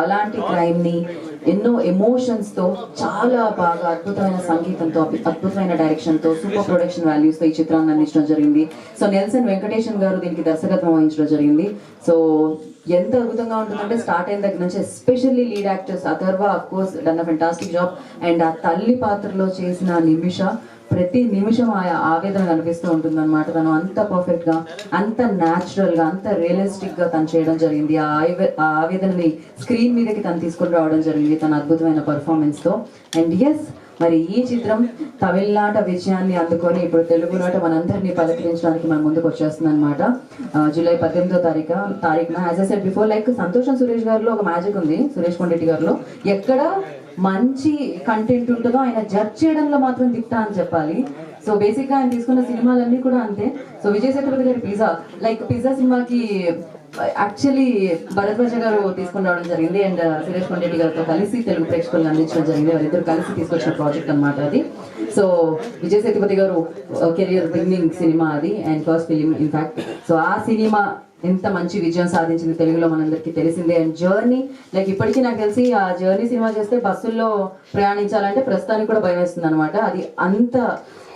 అలాంటి క్రైమ్ ని ఎన్నో ఎమోషన్స్ తో చాలా బాగా అద్భుతమైన సంగీతంతో అద్భుతమైన డైరెక్షన్ తో సూపర్ ప్రొడక్షన్ వాల్యూస్ తో ఈ చిత్రాన్ని అందించడం జరిగింది. సో నెల్సన్ వెంకటేషన్ గారు దీనికి దర్శకత్వం వహించడం జరిగింది. సో ఎంత అద్భుతంగా ఉంటుందంటే స్టార్ట్ అయిన దగ్గర నుంచి especially lead actors Atharva of course done a fantastic job. And ఆ తల్లి పాత్రలో చేసిన నిమిష ప్రతి నిమిషం ఆవేదన కనిపిస్తూ ఉంటుంది అనమాట. తను అంత పర్ఫెక్ట్ గా, అంత న్యాచురల్ గా, అంత రియలిస్టిక్ గా తను చేయడం జరిగింది. ఆ ఆవేదనని స్క్రీన్ మీదకి తను తీసుకొని రావడం జరిగింది తన అద్భుతమైన పర్ఫార్మెన్స్ తో. అండ్ ఎస్, మరి ఈ చిత్రం తమిళనాట విజయాన్ని అందుకొని ఇప్పుడు తెలుగు నాట మనందరినీ పలకరించడానికి మన ముందుకు వచ్చేస్తుంది అనమాట. జూలై 18వ తారీఖున as I said before, like సంతోషం సురేష్ గారిలో ఒక మ్యాజిక్ ఉంది. సురేష్ కొండెట్టి గారిలో ఎక్కడ మంచి కంటెంట్ ఉంటుందో ఆయన జడ్జ్ చేయడంలో మాత్రం దిక్తా అని చెప్పాలి. సో బేసిక్ గా ఆయన తీసుకున్న సినిమాలన్నీ కూడా అంతే. సో విజయ్ సేతుపతి గారి పిజ్జా సినిమాకి యాక్చువల్లీ భరద్వాజ గారు తీసుకుని రావడం జరిగింది. అండ్ సురేష్ కొండెట్టి గారితో కలిసి తెలుగు ప్రేక్షకులను అందించడం జరిగింది. వారిద్దరు కలిసి తీసుకొచ్చిన ప్రాజెక్ట్ అనమాట అది. సో విజయ్ సేతుపతి గారు కెరియర్ బిగినింగ్ సినిమా అది, and first film in fact. So ఆ సినిమా ఎంత మంచి విజయం సాధించింది తెలుగులో మనందరికీ తెలిసిందే. అండ్ జర్నీ, లైక్ ఇప్పటికీ నాకు తెలిసి ఆ జర్నీ సినిమా చేస్తే బస్సుల్లో ప్రయాణించాలంటే ప్రస్తుతానికి కూడా భయం వేస్తుంది అనమాట. అది అంత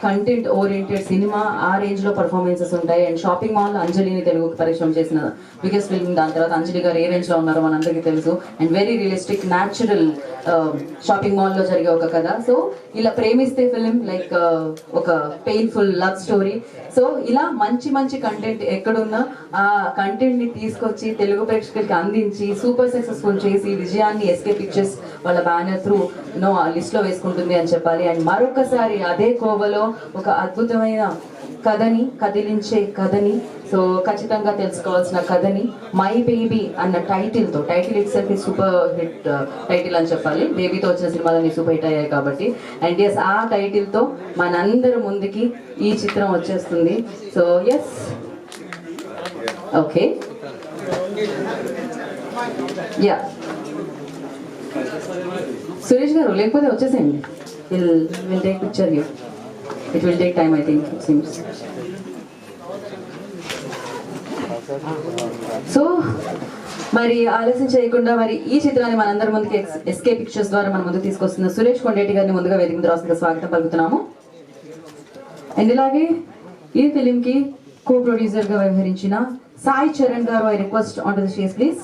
కంటెంట్ ఓరియంటెడ్ సినిమా, ఆ రేంజ్ లో పర్ఫార్మెన్సెస్ ఉంటాయి. అండ్ షాపింగ్ మాల్ అంజలిని తెలుగుకి పరిశ్రమ చేసిన బిగ్గెస్ట్ ఫిల్మ్. దాని తర్వాత అంజలి గారు ఏ రేంజ్ లో ఉన్నారో మనందరికీ తెలుసు. And very realistic natural shopping mall లో జరిగే ఒక కథ. సో ఇలా ప్రేమిస్తే ఫిలిం లైక్ ఒక పెయిన్ఫుల్ లవ్ స్టోరీ. సో ఇలా మంచి మంచి కంటెంట్ ఎక్కడున్నా ఆ కంటెంట్ ని తీసుకొచ్చి తెలుగు ప్రేక్షకులకి అందించి సూపర్ సక్సెస్ఫుల్ చేసి విజయాన్ని ఎస్కే పిక్చర్స్ వాళ్ళ బ్యానర్ త్రూ లిస్ట్ లో వేసుకుంటుంది అని చెప్పాలి. అండ్ మరొకసారి అదే కోవలో ఒక అద్భుతమైన కథని, కదిలించే కథని, సో ఖచ్చితంగా తెలుసుకోవాల్సిన కథని మై బేబీ అన్న title it self super hit title అని చెప్పాలి. బేబీతో వచ్చిన సినిమాలన్నీ సూపర్ హిట్ అయ్యాయి కాబట్టి. అండ్ ఎస్, ఆ టైటిల్ తో మనందరి ముందుకి ఈ చిత్రం వచ్చేస్తుంది. So yes, okay, yeah Suresh గారు లేకపోతే వచ్చేసేయండి. Will take picture you. It will take time, I think, it seems. సో మరి ఆలస్యం చేయకుండా మరి ఈ చిత్రాన్ని మనందరి ముందుకి ఎస్కే పిక్చర్స్ ద్వారా మన ముందుకు తీసుకొస్తున్న సురేష్ కొండేటి గారిని ముందుగా వేదిక మీద రాసిన స్వాగతం పలుకుతున్నాము. అండ్ ఇలాగే ఈ ఫిలిం కి కో ప్రొడ్యూసర్ గా వ్యవహరించిన సాయి చరణ్ గారు, I request on to the stage please.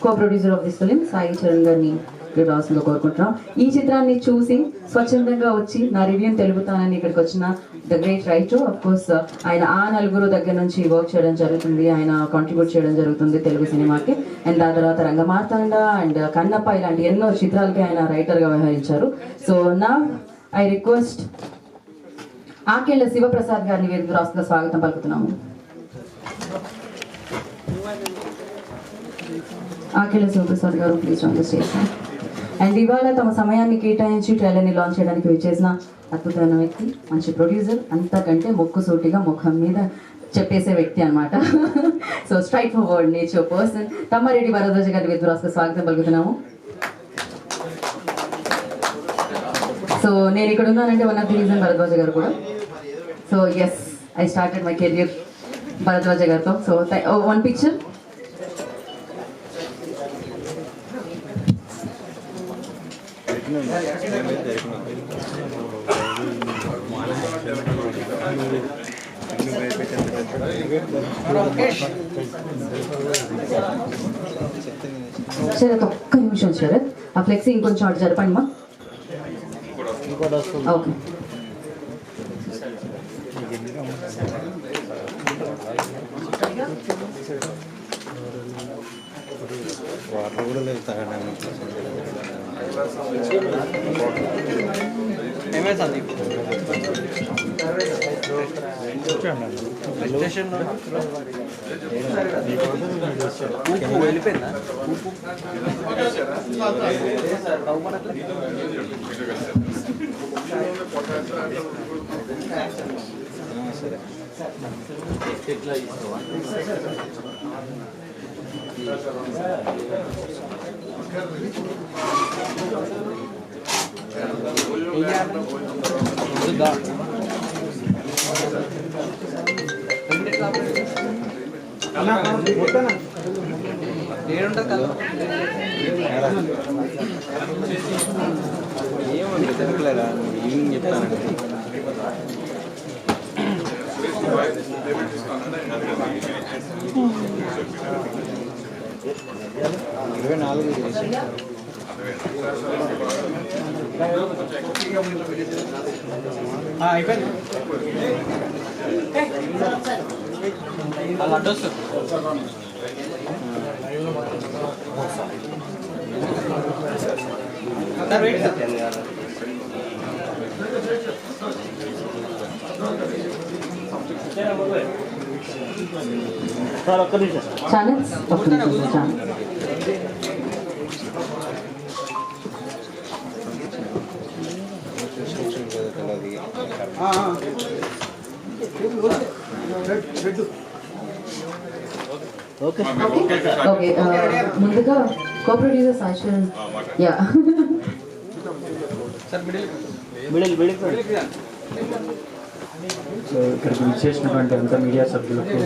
Co producer of this film Sai Charan గారిని రావాల్సిందిగా కోరుకుంటున్నాం. ఈ చిత్రాన్ని చూసి స్వచ్ఛందంగా వచ్చి నా రివ్యూని తెలుపుతానని ఇక్కడికి వచ్చిన the great writer, of course ఆయన ఆ నలుగురు దగ్గర నుంచి వర్క్ చేయడం జరుగుతుంది, ఆయన కాంట్రిబ్యూట్ చేయడం జరుగుతుంది తెలుగు సినిమాకి. అండ్ ఆ తర్వాత రంగమార్తాండ అండ్ కన్నప్ప ఇలాంటి ఎన్నో చిత్రాలకి ఆయన రైటర్గా వ్యవహరించారు. సో నా ఐ రిక్వెస్ట్ ఆకేళ్ల శివప్రసాద్ గారిని వేదిక రాస్తున్న స్వాగతం పలుకుతున్నాము. ఆకేళ్ల శివప్రసాద్ గారు, please on the stage. And ఇవాళ తమ సమయాన్ని కేటాయించి ట్రైలర్ని లాంచ్ చేయడానికి విచ్చేసిన అద్భుతమైన వ్యక్తి, మంచి ప్రొడ్యూసర్, అంతకంటే మొక్కుసూటిగా ముఖం మీద చెప్పేసే వ్యక్తి అనమాట. So straight forward nature person Tammareddy Bharadwaja గారి వేదిక రాసుకు స్వాగతం పలుకుతున్నాము. సో నేను ఇక్కడ ఉన్నానంటే one of the reason Bharadwaja గారు కూడా. So yes, I started my career Bharadwaja గారితో. So one picture. శరత్ ఒక్క నిమిషం శరత్, ఆ ఫ్లెక్సీ ఇంకొంచెం అటు జరపండి మా. ఓకే, వాటర్ కూడా లేదు తాగడానికి. వెళ్ళిపోయిందా సరే ఎట్లా ఇస్తావా? ఏముంది దొరకలేదా ఈవినింగ్ చెప్తానండి. 24 చేసి అయిపోయింది. అడ్రస్ ఛానల్స్ ఛానల్ ఓకే ముందుగా co producers actually so ఇక్కడికి విచ్చేసినటువంటి అంత మీడియా సభ్యులకు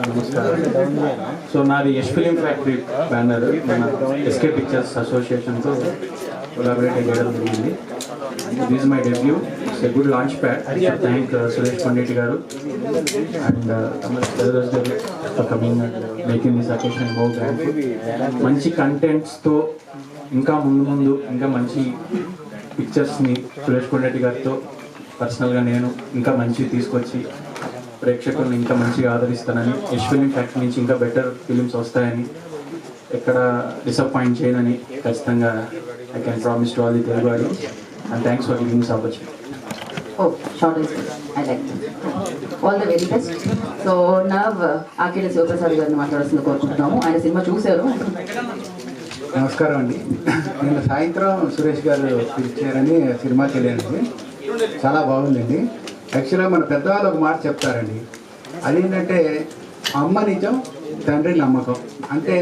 నమస్కారం. సో నాది యష్ ఫిలిం ఫ్యాక్టరీ బ్యానర్ మన ఎస్కే పిక్చర్స్ అసోసియేషన్తో కొలాబరేట్ చేయడం జరిగింది. This my debut. It's a good launch pad. I should thank Suresh Pandit గారు and for coming and making this occasion more grand. మంచి కంటెంట్స్తో ఇంకా ముందు ఇంకా మంచి పిక్చర్స్ని సురేష్ కొండరెడ్డి గారితో పర్సనల్గా నేను ఇంకా మంచిగా తీసుకొచ్చి ప్రేక్షకులను ఇంకా మంచిగా ఆదరిస్తానని, యష్ ఫిలిం ఫ్యాక్టరీ నుంచి ఇంకా బెటర్ ఫిలిమ్స్ వస్తాయని, ఎక్కడ డిసప్పాయింట్ చేయనని ఖచ్చితంగా I can promise to all the Telugu audience. And thanks for giving this opportunity. Oh, short and sweet. I like it. All the very best. So now ఆకేళ్ళ శివప్రసాద్ గారిని మాట్లాడాల్సింది కోరుకుంటున్నాము. ఆయన సినిమా చూశారు. నమస్కారం అండి. నిన్న సాయంత్రం సురేష్ గారు పిలిచారని సినిమా తెలియదు. చాలా బాగుందండి. యాక్చువల్గా మన పెద్దవాళ్ళు ఒక మాట చెప్తారండి, అదేంటంటే అమ్మ నిజం తండ్రి నమ్మకం. అంటే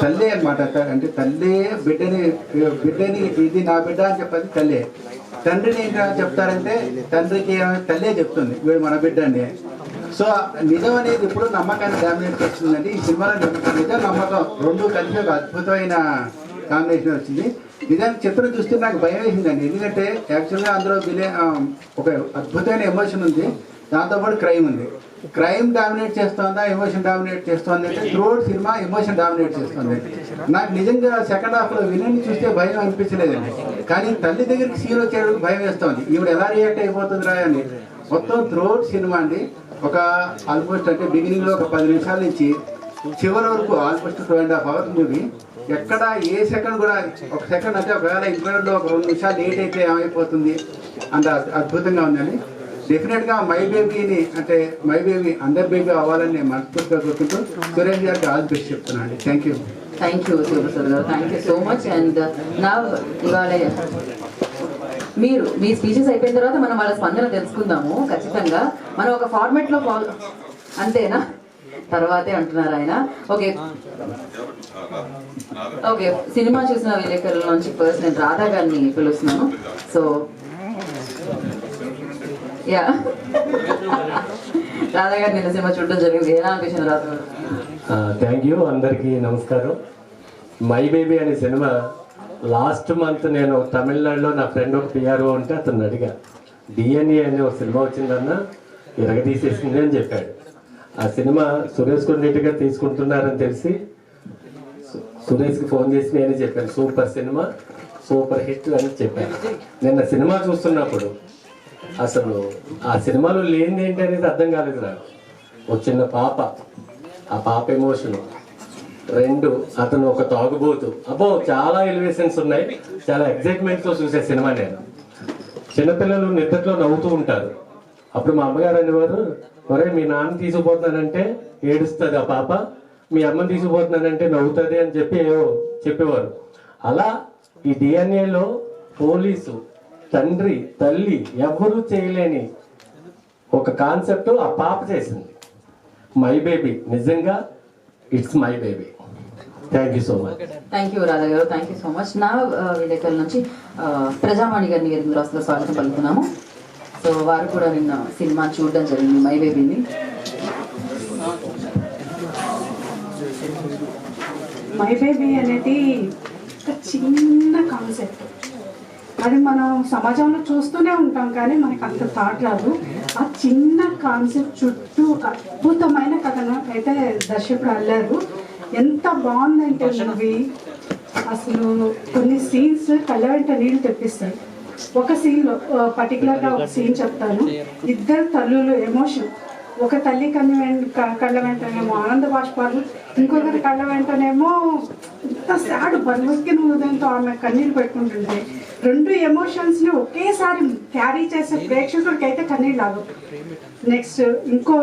తల్లే అనమాట. అంటే తల్లే బిడ్డని ఇది నా బిడ్డ అని చెప్పేది తల్లే. తండ్రిని ఏంటో చెప్తారంటే తండ్రికి తల్లే చెప్తుంది వీడు మన బిడ్డ అండి. సో నిజం అనేది ఇప్పుడు నమ్మకాన్ని డామినేట్ చేస్తుందండి. ఈ సినిమాలో నిజం నమ్మకం రెండు కలిసి ఒక అద్భుతమైన కాంబినేషన్ వచ్చింది. నిజానికి చిత్రం చూస్తే నాకు భయం వేసిందండి. ఎందుకంటే యాక్చువల్గా అందులో ఒక అద్భుతమైన ఎమోషన్ ఉంది, దాంతోపాటు క్రైమ్ ఉంది. క్రైమ్ డామినేట్ చేస్తుందా ఎమోషన్ డామినేట్ చేస్తుంది అంటే త్రూఅవుట్ సినిమా ఎమోషన్ డామినేట్ చేస్తుంది. నాకు నిజంగా సెకండ్ హాఫ్లో విలన్ని చూస్తే భయం అనిపించలేదండి, కానీ తల్లి దగ్గరికి సీన్ వచ్చేటప్పుడు భయం వేస్తుంది. ఈవిడ ఎలా రియాక్ట్ అయిపోతుందిరా అని. మొత్తం త్రూఅవుట్ సినిమా అండి ఒక ఆల్మోస్ట్ అంటే బిగినింగ్లో ఒక 10 నిమిషాల నుంచి చివరి వరకు ఆల్మోస్ట్ 2.5 hours మూవీ. ఎక్కడ ఏ సెకండ్ కూడా ఒక సెకండ్ అంటే ఒకవేళ ఇంటర్వ్యూలో ఒక 2 నిమిషాలు లేట్ అయితే ఏమైపోతుంది అంత అద్భుతంగా ఉందండి. డెఫినెట్గా మై బేబీని అంటే మై బేబీ అందరి బేబీ అవ్వాలని నేను మనస్ఫూర్తిగా కోరుకుంటూ సురేష్ గారికి ఆల్ బెస్ట్ చెప్తున్నాను అండి. థ్యాంక్ యూ శివప్రసాద్ గారు. Thank you so much. And నా ఇవాళ మీరు మీ స్పీచెస్ అయిపోయిన తర్వాత మనం వాళ్ళ స్పందన తెలుసుకుందాము. ఖచ్చితంగా మనం ఒక ఫార్మాట్లో ఫాలో అంతేనా తర్వాతే అంటున్నారు ఆయన. ఓకే ఓకే సినిమా చూసిన విలేకరుల నుంచి ఫస్ట్ నేను రాధా గారిని పిలుస్తున్నాను. సో యా రాధా గారు నిన్న సినిమా చూడడం జరిగింది. ఎలా అనిపించింది రాధా గారు? Thank you. అందరికీ నమస్కారం. మై బేబీ అనే సినిమా లాస్ట్ మంత్ నేను తమిళనాడులో నా ఫ్రెండ్ ఒక పిఆర్ఓ ఉంటే అతను అడిగా, డిఎన్ఏ అనే ఒక సినిమా వచ్చిందన్న ఇరగదీసేసింది అని చెప్పాడు. ఆ సినిమా సురేష్ కొండరెడ్డి గారు తీసుకుంటున్నారని తెలిసి సురేష్కి ఫోన్ చేసి నేనే చెప్పాను, సూపర్ సినిమా, సూపర్ హిట్ అని చెప్పాను. నిన్న సినిమా చూస్తున్నప్పుడు అసలు ఆ సినిమాలో లేనిది ఏంటి అనేది అర్థం కాలేదు నాకు. ఒక చిన్న పాప, ఆ పాప ఎమోషను, 2 అతను ఒక తాగుబోతు, అబ్బో చాలా ఎలివేషన్స్ ఉన్నాయి. చాలా ఎగ్జైట్మెంట్తో చూసే సినిమా నేను. చిన్నపిల్లలు నిద్రలో నవ్వుతూ ఉంటారు. అప్పుడు మా అమ్మగారు అనేవారు, ఒరే మీ నాన్న తీసుకుపోతున్నానంటే ఏడుస్తుంది ఆ పాప, మీ అమ్మని తీసుకుపోతున్నానంటే నవ్వుతుంది అని చెప్పేవారు. అలా ఈ డిఎన్ఏలో పోలీసు, తండ్రి, తల్లి ఎవ్వరూ చేయలేని ఒక కాన్సెప్ట్ ఆ పాప చేసింది. మై బేబీ, నిజంగా it's my baby. Thank you so much. Thank you Radha గారు. Thank you so much. నా విలేకరుల నుంచి ప్రజావాణి గారిని వేదికలో స్వాగతం పలుకుతున్నాము. సో వారు కూడా నిన్న సినిమా చూడడం జరిగింది మై బేబీని. మై బేబీ అనేది ఒక చిన్న కాన్సెప్ట్. అది మనం సమాజంలో చూస్తూనే ఉంటాం కానీ మనకు అంత థాట్ రాదు. ఆ చిన్న కాన్సెప్ట్ చుట్టూ ఒక అద్భుతమైన కథను అయితే దర్శకుడు అల్లారు. ఎంత బాగుందంటే మూవీ, అసలు కొన్ని సీన్స్ కళ్ళ వెంట నీళ్ళు తెప్పిస్తాయి. ఒక సీన్లో పర్టికులర్గా ఒక సీన్ చెప్తాను. ఇద్దరు తల్లులు ఎమోషన్, ఒక తల్లి కళ్ళ వెంటనేమో ఆనంద బాష్పాలు, ఇంకొకరి కళ్ళ వెంటనేమో ఇంత సాడ్ బరువెక్కిన హృదయంతో ఆమె కన్నీళ్ళు పెట్టుకుంటుంటే రెండు ఎమోషన్స్ని ఒకేసారి క్యారీ చేసే ప్రేక్షకుడికి అయితే కన్నీళ్ళు ఆగదు. నెక్స్ట్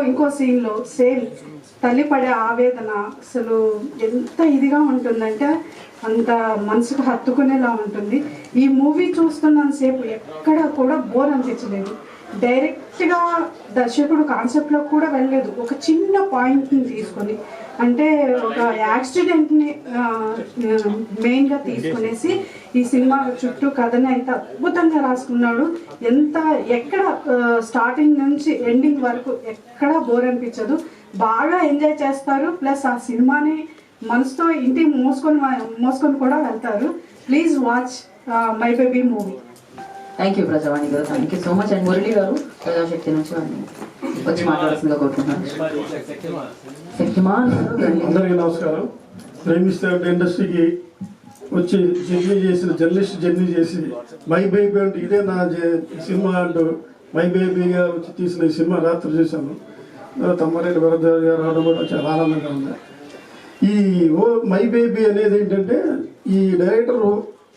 ఇంకో సీన్లో సేమ్ తల్లి పడే ఆవేదన అసలు ఎంత ఇదిగా ఉంటుందంటే అంత మనసుకు హత్తుకునేలా ఉంటుంది. ఈ మూవీ చూస్తున్నంతసేపు ఎక్కడ కూడా బోర్ అనిపించలేదు. డైరెక్ట్గా దర్శకుడు కాన్సెప్ట్లో కూడా వెళ్ళలేదు. ఒక చిన్న పాయింట్ని తీసుకొని, అంటే ఒక యాక్సిడెంట్ని మెయిన్గా తీసుకునేసి ఈ సినిమా చుట్టూ కథని అయితే అద్భుతంగా రాసుకున్నాడు. ఎక్కడ స్టార్టింగ్ నుంచి ఎండింగ్ వరకు ఎక్కడా బోర్ అనిపించదు. బాగా ఎంజాయ్ చేస్తారు. ప్లస్ ఆ సినిమాని మనసుతో ఇంటికి మోసుకొని కూడా వెళ్తారు. Please watch my baby movie. Thank you Prajavani గారు, thank you so much. And Murali గారు ప్రజాశక్తి నుంచి వచ్చి మాట్లాడాల్సిందిగా కోరుకుంటున్నాను. శక్తిమాన్ అందరికీ నమస్కారం. ప్రేమిస్తే ఇండస్ట్రీకి వచ్చి జర్నలిస్ట్ చేసి మై బేబీ అంటే ఇదే నా సినిమా అంటూ మై బేబీగా వచ్చి తీసిన ఈ సినిమా రాత్రి చూశాను. తమ్మరేని వరదారి గారు రావడం కూడా చాలా ఆనందంగా ఉంది. ఈ మై బేబీ అనేది ఏంటంటే ఈ డైరెక్టర్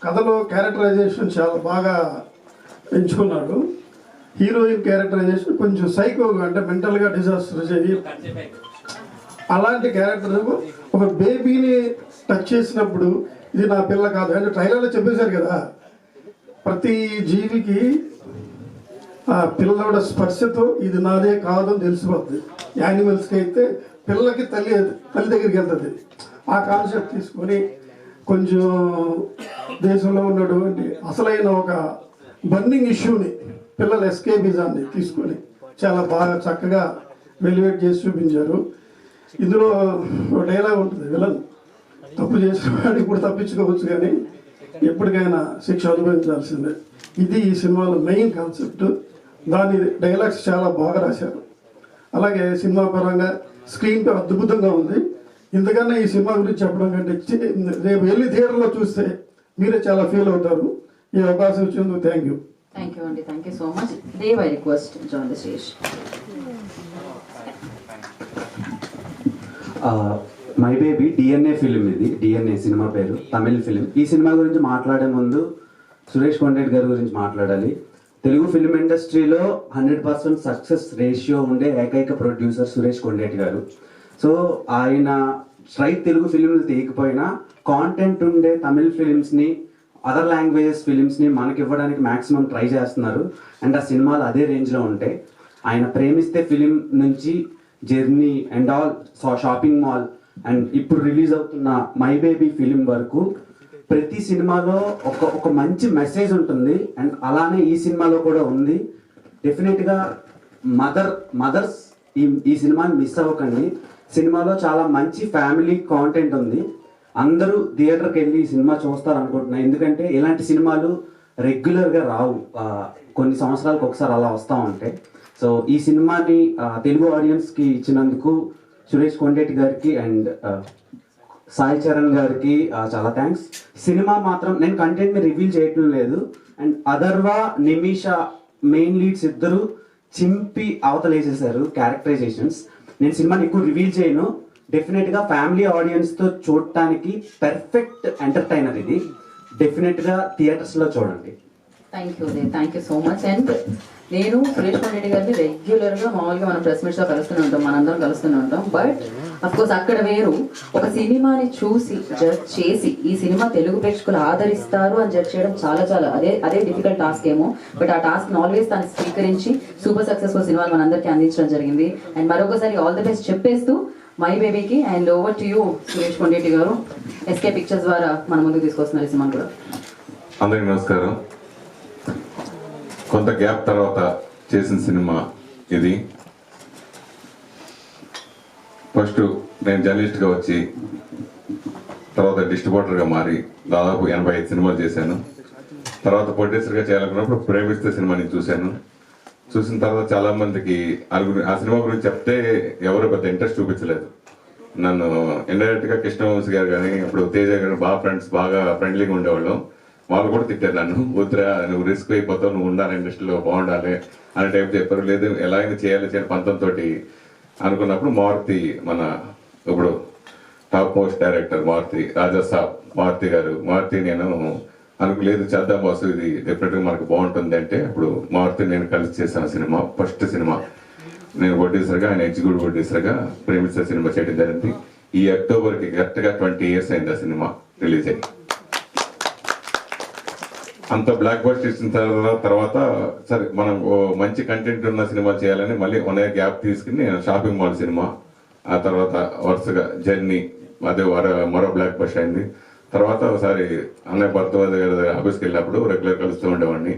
కథలో క్యారెక్టరైజేషన్ చాలా బాగా ఎంచుకున్నాడు. హీరోయిన్ క్యారెక్టరైజేషన్ కొంచెం సైకోగా, అంటే మెంటల్గా డిజాస్టర్ అయ్యి అలాంటి క్యారెక్టర్ ఒక బేబీని టచ్ చేసినప్పుడు ఇది నా పిల్ల కాదు అంటే ట్రైలర్లో చెప్పేశారు కదా, ప్రతి జీవికి ఆ పిల్లల స్పర్శతో ఇది నాదే కాదు అని తెలిసిపోద్ది. యానిమల్స్కి అయితే పిల్లలకి తల్లి దగ్గరికి వెళ్తుంది. ఆ కాన్సెప్ట్ తీసుకొని కొంచెం దేశంలో ఉన్నటువంటి అసలైన ఒక బర్నింగ్ ఇష్యూని పిల్లల ఎస్కేపిజాన్ని తీసుకొని చాలా బాగా చక్కగా వెలివేట్ చేసి చూపించారు. ఇందులో డైలాగ్ ఉంటుంది, విలన్ తప్పు చేసిన వాడు ఇప్పుడు తప్పించుకోవచ్చు కానీ ఎప్పటికైనా శిక్ష అనుభవించాల్సిందే. ఇది ఈ సినిమాలో మెయిన్ కాన్సెప్ట్. దాని డైలాగ్స్ చాలా బాగా రాశారు. అలాగే సినిమా పరంగా స్క్రీన్ పై అద్భుతంగా ఉంది. ఇంతకన్నా ఈ సినిమా గురించి చెప్పడం కంటే రేపు వెళ్ళి థియేటర్లో చూస్తే మీరే చాలా ఫీల్ అవుతారు. ఈ అవకాశం ఇచ్చినందుకు థ్యాంక్ యూ. థ్యాంక్ యూ అండి, thank you so much. Dev, I request join the stage. My baby DNA film, ఇది డిఎన్ఏ సినిమా పేరు, తమిళ్ ఫిలిం. ఈ సినిమా గురించి మాట్లాడే ముందు సురేష్ కొండేటి గారి గురించి మాట్లాడాలి. తెలుగు ఫిలిం ఇండస్ట్రీలో 100% సక్సెస్ రేషియో ఉండే ఏకైక ప్రొడ్యూసర్ సురేష్ కొండేటి గారు. సో ఆయన స్ట్రైట్ తెలుగు ఫిలింలు తీయకపోయినా కాంటెంట్ ఉండే తమిళ్ ఫిలిమ్స్ని, అదర్ లాంగ్వేజెస్ ఫిలిమ్స్ని మనకి ఇవ్వడానికి మ్యాక్సిమం ట్రై చేస్తున్నారు. అండ్ ఆ సినిమాలు అదే రేంజ్లో ఉంటాయి. ఆయన ప్రేమిస్తే ఫిలిం నుంచి journey and all, shopping mall and ఇప్పుడు రిలీజ్ అవుతున్న మై బేబీ ఫిలిం వరకు ప్రతి సినిమాలో ఒక మంచి మెసేజ్ ఉంటుంది. అండ్ అలానే ఈ సినిమాలో కూడా ఉంది. డెఫినెట్గా మదర్స్ ఈ సినిమాని మిస్ అవ్వకండి. సినిమాలో చాలా మంచి ఫ్యామిలీ కాంటెంట్ ఉంది. అందరూ థియేటర్కి వెళ్ళి ఈ సినిమా చూస్తారు అనుకుంటున్నాను. ఎందుకంటే ఇలాంటి సినిమాలు రెగ్యులర్గా రావు, కొన్ని సంవత్సరాలకు ఒకసారి అలా వస్తూ ఉంటాయి. సో ఈ సినిమాని తెలుగు ఆడియన్స్కి ఇచ్చినందుకు సురేష్ కొండేటి గారికి అండ్ సాయి చరణ్ గారికి చాలా థ్యాంక్స్. సినిమా మాత్రం నేను కంటెంట్ని రివీల్ చేయటం లేదు. And Atharva, Nimisha main leads ఇద్దరు చింపి అవతలేసేసారు క్యారెక్టరైజేషన్స్. నేను సినిమాని ఎక్కువ రివీల్ చేయను. డెఫినెట్గా ఫ్యామిలీ ఆడియన్స్తో చూడటానికి పెర్ఫెక్ట్ ఎంటర్టైనర్ ఇది. డెఫినెట్గా థియేటర్స్లో చూడండి. Thank you so much. And నేను సురేష్ కొండేటి గారిని రెగ్యులర్గా మామూలుగా మనం ప్రెస్ మీట్స్లో కలుస్తూనే ఉంటాం, మనందరం కలుస్తూనే ఉంటాం. బట్ అఫ్కోర్స్ అక్కడ వేరు, ఒక సినిమాని చూసి జడ్జ్ చేసి ఈ సినిమా తెలుగు ప్రేక్షకులు ఆదరిస్తారు అని జడ్జ్ చేయడం చాలా అదే డిఫికల్ట్ టాస్క్ ఏమో. బట్ ఆ టాస్క్ ఆల్వేస్ తను స్వీకరించి సూపర్ సక్సెస్ఫుల్ సినిమాలు మనందరికీ అందించడం జరిగింది. అండ్ మరొకసారి ఆల్ ది బెస్ట్ చెప్పేస్తూ మై బేబీకి and over to you Suresh Kondeti గారు. ఎస్కే పిక్చర్స్ ద్వారా మన ముందుకు తీసుకొస్తున్నారు ఈ సినిమా కూడా. అందరికీ నమస్కారం. కొంత గ్యాప్ తర్వాత చేసిన సినిమా ఇది. ఫస్ట్ నేను జర్నలిస్ట్గా వచ్చి తర్వాత డిస్ట్రిబ్యూటర్గా మారి దాదాపు 85 సినిమాలు చేశాను. తర్వాత ప్రొడ్యూసర్గా చేయాలనుకున్నప్పుడు ప్రేమిస్తే సినిమాని చూశాను. చూసిన తర్వాత చాలా మందికి ఆ సినిమా గురించి చెప్తే ఎవరు పెద్ద ఇంట్రెస్ట్ చూపించలేదు. నన్ను ఇండైరెక్ట్గా కృష్ణవంశీ గారు కానీ అప్పుడు తేజ గారు బాగా ఫ్రెండ్లీగా ఉండేవాళ్ళు. వాళ్ళు కూడా తిట్టారు నన్ను, వద్దురా నువ్వు రిస్క్ అయిపోతావు, నువ్వు ఉండాలి ఇండస్ట్రీలో బాగుండాలి అనే టైప్ చెప్పారు. లేదు ఎలాగైనా చేయాలి పంతంతో అనుకున్నప్పుడు మారుతి, మన ఇప్పుడు top most director Maruthi, Rajasaab Maruthi గారు, మారుతి నేను లేదు చేద్దాం బాసు, ఇది డెఫినెట్గా మనకు బాగుంటుంది అంటే అప్పుడు మారుతి నేను కలిసి చేశాను సినిమా. ఫస్ట్ సినిమా నేను ప్రొడ్యూసర్గా, ఆయన ఎగ్జిక్యూటివ్ ప్రొడ్యూసర్గా ప్రేమిస్తే సినిమా చేయడం జరిగింది. ఈ అక్టోబర్కి కరెక్ట్గా 20 years అయింది ఆ సినిమా రిలీజ్ అయ్యి. అంత బ్లాక్ బస్టర్ ఇచ్చిన తర్వాత సరే మనం మంచి కంటెంట్ ఉన్న సినిమా చేయాలని మళ్ళీ 1 year గ్యాప్ తీసుకుని నేను షాపింగ్ మాల్ సినిమా, ఆ తర్వాత వరుసగా జర్నీ, అదే మరో బ్లాక్ బస్టర్ అయింది. తర్వాత ఒకసారి అన్నయ్య భరద్వాజ్ గారి ఆఫీస్కి వెళ్ళినప్పుడు రెగ్యులర్ కలుస్తూ ఉండేవాడిని.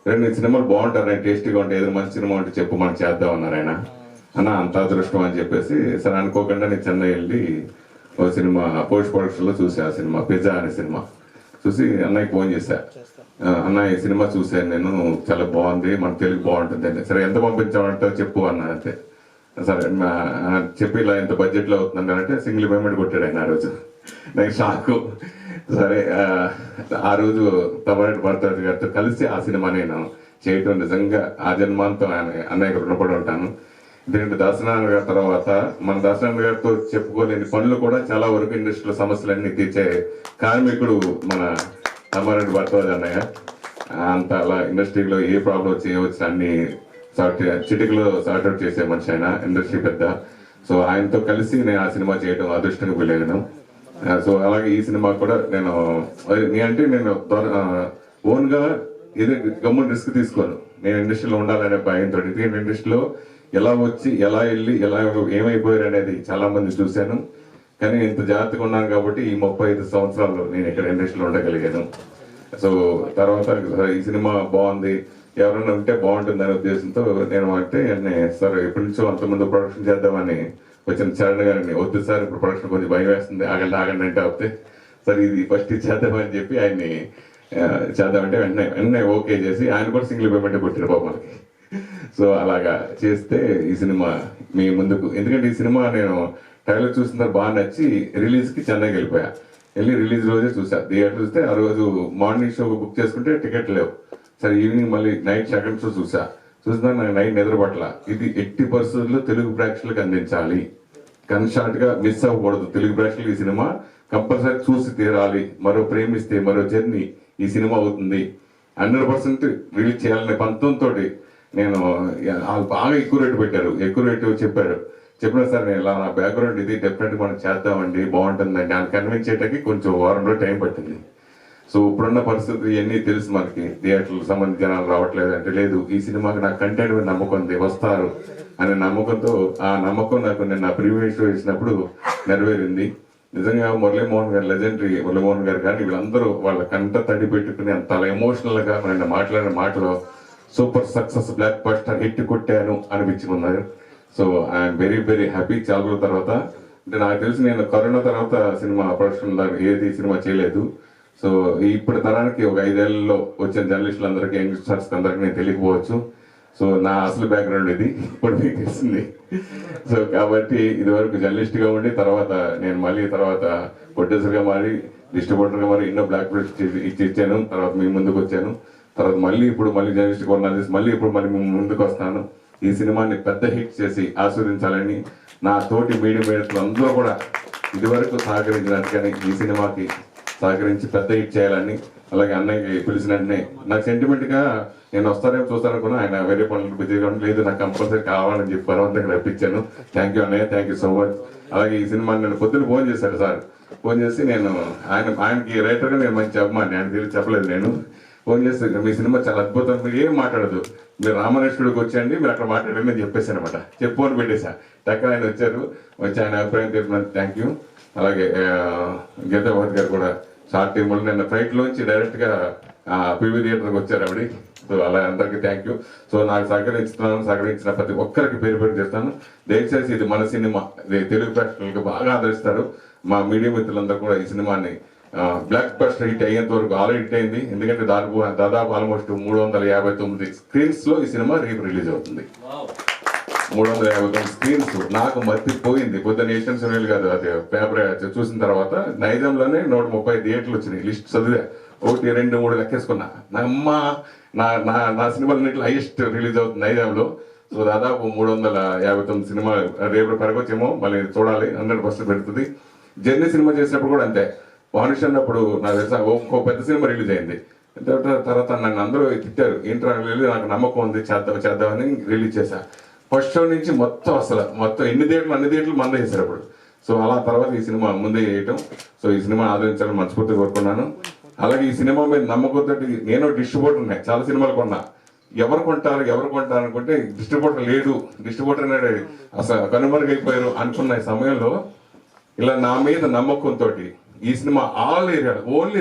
2 సినిమాలు బాగుంటారు, నేను టేస్టీగా ఉంటాయి, ఏదో మంచి సినిమా ఉంటే చెప్పు మనం చేద్దాం అన్నారు ఆయన. అన్న అంత అదృష్టం అని చెప్పేసి సరే అనుకోకుండా నేను చెన్నై వెళ్ళి ఒక సినిమా పోస్ట్ ప్రొడక్షన్లో చూసా. ఆ సినిమా పిజ్జా అనే సినిమా చూసి అన్నయ్యకి ఫోన్ చేశా. అన్నయ్య ఈ సినిమా చూశాను నేను, చాలా బాగుంది, మన తెలుగు బాగుంటుంది అని. సరే ఎంత పంపించామంటే చెప్పు అన్న. అంతే సరే చెప్పి ఇలా ఎంత బడ్జెట్లో అవుతుందంటే అంటే సింగిల్ పేమెంట్ కొట్టాడు ఆయన ఆ రోజు. నాకు షాకు. సరే ఆ రోజు తమిళ భరద్వాజ్ గారితో కలిసి ఆ సినిమా నేను చేయటం నిజంగా ఆ జన్మాంతం అన్నయ్యకు రుణపడి ఉంటాను. ఎందుకంటే దాసనారాయణ గారి తర్వాత మన దాసనారాయణ గారితో చెప్పుకోలేని పనులు కూడా చాలా వరకు ఇండస్ట్రీలో సమస్యలన్నీ తీర్చే కార్మికుడు మన తమ్మారెడ్డి భరద్వాజ్ అన్నయ్య. అంత అలా ఇండస్ట్రీలో ఏ ప్రాబ్లం చేయవచ్చు అన్ని చిటికలో సార్ట్అవుట్ చేసే మనిషి ఆయన, ఇండస్ట్రీ పెద్ద. సో ఆయనతో కలిసి నేను ఆ సినిమా చేయడం అదృష్టంగా వెళ్ళాను. సో అలాగే ఈ సినిమా కూడా నేను ఓన్గా ఏదో గమ్మున రిస్క్ తీసుకోను. నేను ఇండస్ట్రీలో ఉండాలనే భయంతో, ఎందుకంటే ఇండస్ట్రీలో ఎలా వచ్చి ఎలా వెళ్ళి ఎలా ఏమైపోయారు అనేది చాలా మంది చూశాను. కానీ ఇంత జాగ్రత్తగా ఉన్నాను కాబట్టి ఈ 35 సంవత్సరాలు నేను ఇక్కడ ఇండస్ట్రీలో ఉండగలిగాను. సో తర్వాత ఈ సినిమా బాగుంది, ఎవరైనా ఉంటే బాగుంటుంది అనే ఉద్దేశంతో నేను అంటే సార్ ఎప్పటి నుంచో అంతమంది ప్రొడక్షన్ చేద్దామని వచ్చిన చరణ్ గారిని, వద్దు సార్ ఇప్పుడు ప్రొడక్షన్ కొంచెం భయం వేస్తుంది, ఆగండి అంటే అవుతే సరే ఇది ఫస్ట్ చేద్దామని చెప్పి ఆయన్ని చేద్దామంటే వెంటనే ఓకే చేసి ఆయన కూడా సింగిల్ పేమెంట్ కొట్టారు బాబు మనకి. సో అలాగా చేస్తే ఈ సినిమా మీ ముందుకు, ఎందుకంటే ఈ సినిమా నేను ట్రైలర్ చూసిన తర్వాత బాగా నచ్చి రిలీజ్కి చెన్నైకి వెళ్ళి రిలీజ్ రోజే చూసా. థియేటర్ చూస్తే ఆ రోజు మార్నింగ్ షో బుక్ చేసుకుంటే టికెట్ లేవు. సరే ఈవినింగ్ మళ్ళీ నైట్ సెకండ్ షో చూసినా నాకు నైట్ నిద్రపట్ల. ఇది 80% తెలుగు ప్రేక్షకులకు అందించాలి, కన్షార్ట్ గా మిస్ అవ్వకూడదు. తెలుగు ప్రేక్షకులు ఈ సినిమా కంపల్సరీ చూసి తీరాలి. మరో ప్రేమిస్తే మరో జర్నీ ఈ సినిమా అవుతుంది, 100% రిలీజ్ చేయాలనే పంతంతో నేను బాగా ఎక్కువ రేటు పెట్టారు, ఎక్కువ రేటు చెప్పినా సార్ నేను ఇలా నా బ్యాక్గ్రౌండ్ ఇది డెఫినెట్గా మనం చేద్దామండి బాగుంటుందండి అని కన్విన్స్ చేయడానికి కొంచెం వారం రోజులు టైం పట్టింది. సో ఇప్పుడున్న పరిస్థితి ఇవన్నీ తెలుసు మనకి, థియేటర్లకు సంబంధించి జనాలు రావట్లేదు అంటే లేదు, ఈ సినిమాకి నాకు కంటెంట్ మీద నమ్మకం ఉంది, వస్తారు అనే నమ్మకంతో ఆ నమ్మకం నాకు నేను నా ప్రీమియర్ షో చేసినప్పుడు నెరవేరింది. నిజంగా మురళీమోహన్ గారు, లెజెండరీ మురళీమోహన్ గారు కానీ వీళ్ళందరూ వాళ్ళ కంట తడి పెట్టుకుని అంత ఎమోషనల్గా నేను మాట్లాడిన మాటలో super success blockbuster hit కొట్టాను అనిపించుకున్నారు. So I'm very very happy. చాలా రోజుల తర్వాత అంటే నాకు తెలిసి నేను కరోనా తర్వాత సినిమా ప్రొడక్షన్ ఏది సినిమా చేయలేదు. సో ఇప్పుడు తరానికి ఒక 5 ఏళ్లలో వచ్చిన జర్నలిస్టులందరికీ, యంగ్స్టర్స్ అందరికీ నేను తెలియకపోవచ్చు. సో నా అసలు బ్యాక్గ్రౌండ్ ఇది ఇప్పుడు మీకు తెలిసింది. సో కాబట్టి ఇదివరకు జర్నలిస్ట్గా ఉండి తర్వాత నేను మళ్ళీ తర్వాత ప్రొడ్యూసర్గా మారి, డిస్ట్రిబ్యూటర్గా మారి ఎన్నో బ్లాక్ బస్టర్స్ ఇచ్చాను. తర్వాత మీ ముందుకు వచ్చాను. తర్వాత మళ్ళీ జర్నలిస్ట్గా ఉన్నాను, మళ్ళీ ఇప్పుడు మీ ముందుకు వస్తాను. ఈ సినిమాని పెద్ద హిట్ చేసి ఆస్వాదించాలని నా తోటి మీడియా మేడలు అందరూ కూడా ఇదివరకు సహకరించినట్టుగానే ఈ సినిమాకి సహకరించి పెద్ద హిట్ చేయాలని, అలాగే అన్నయ్యకి పిలిచినట్టునే నాకు సెంటిమెంట్గా నేను వస్తానేమో చూస్తాననుకున్నా, ఆయన వేరే పనులకు బిజీగా లేదు, నాకు కంపల్సరీ కావాలని చెప్పి బలవంతంగా రప్పించాను. థ్యాంక్ యూ అన్నయ్య, థ్యాంక్ యూ సో మచ్. అలాగే ఈ సినిమాని నేను పొద్దున్న ఫోన్ చేశాను సార్, ఫోన్ చేసి నేను ఆయనకి రైటర్గా నేను మంచి అభిమాని, ఆయన తెలిసి చెప్పలేదు. నేను ఫోన్ చేస్తే మీ సినిమా చాలా అద్భుతం, మీరు ఏం మాట్లాడదు, మీరు రామనేశ్వరుడికి వచ్చేయండి, మీరు అక్కడ మాట్లాడండి అని చెప్పేశాను అనమాట. చెప్పుకొని పెట్టేశా. టక్కన ఆయన వచ్చి ఆయన అభిప్రాయం తెలిపినందుకు థ్యాంక్ యూ. అలాగే గీతాభారతి గారు కూడా షార్ట్ టీంలో నిన్న ఫ్లైట్లోంచి డైరెక్ట్గా పివి థియేటర్కి వచ్చారు ఆవిడ. సో అలా అందరికీ థ్యాంక్ యూ. సో నాకు సహకరించిన ప్రతి ఒక్కరికి పేరు చేస్తాను. దయచేసి ఇది మన సినిమా, ఇది తెలుగు ప్రేక్షకులకు బాగా ఆదరిస్తారు. మా మీడియా మిత్రులందరూ కూడా ఈ సినిమాని బ్లాక్ బస్టర్ హిట్ అయ్యేంత వరకు ఆల్రెడీ హిట్ అయింది. ఎందుకంటే దాదాపు ఆల్మోస్ట్ 359 స్క్రీన్స్ లో ఈ సినిమా రేపు రిలీజ్ అవుతుంది. 359 స్క్రీన్స్. నాకు మర్చిపోయింది పొద్దున్న నేషన్ సునీల్ గారు అది పేపర్ చూసిన తర్వాత నైజాంలోనే 130 థియేటర్లు వచ్చినాయి. లిస్ట్ చదివా, 1, 2, 3 లెక్కేసుకున్నా. నా సినిమాలన్నింటిలో హైయెస్ట్ రిలీజ్ అవుతుంది నైజాంలో. సో దాదాపు 359 సినిమా రేపు పెరగొచ్చేమో, మళ్ళీ చూడాలి. 100% పెడుతుంది. జర్నీ సినిమా చేసినప్పుడు కూడా అంతే. వానిష్ అన్నప్పుడు నాకు తెలుసా ఇంకో పెద్ద సినిమా రిలీజ్ అయింది. తర్వాత నన్ను అందరూ తిట్టారు, ఏంట్రా వెళ్ళి నాకు నమ్మకం ఉంది చేద్దామని రిలీజ్ చేశా. ఫస్ట్ షో నుంచి మొత్తం అన్ని థియేటర్లు మంద చేశారు అప్పుడు. సో అలా తర్వాత ఈ సినిమా ముందే చేయటం. సో ఈ సినిమా ఆదరించాలని మనస్ఫూర్తిగా కోరుకున్నాను. అలాగే ఈ సినిమా మీద నమ్మకంతో నేను డిస్ట్రిబ్యూటర్ ఉన్నాయి, చాలా సినిమాలు కొన్నా. ఎవరు కొంటారు అనుకుంటే డిస్ట్రిబ్యూటర్ లేడు, డిస్ట్రిబ్యూటర్ అనేది అసలు కనుమరుగైపోయారు అనుకున్న సమయంలో ఇలా నా మీద నమ్మకంతో ఈ సినిమా ఆల్ ఏరియా ఓన్లీ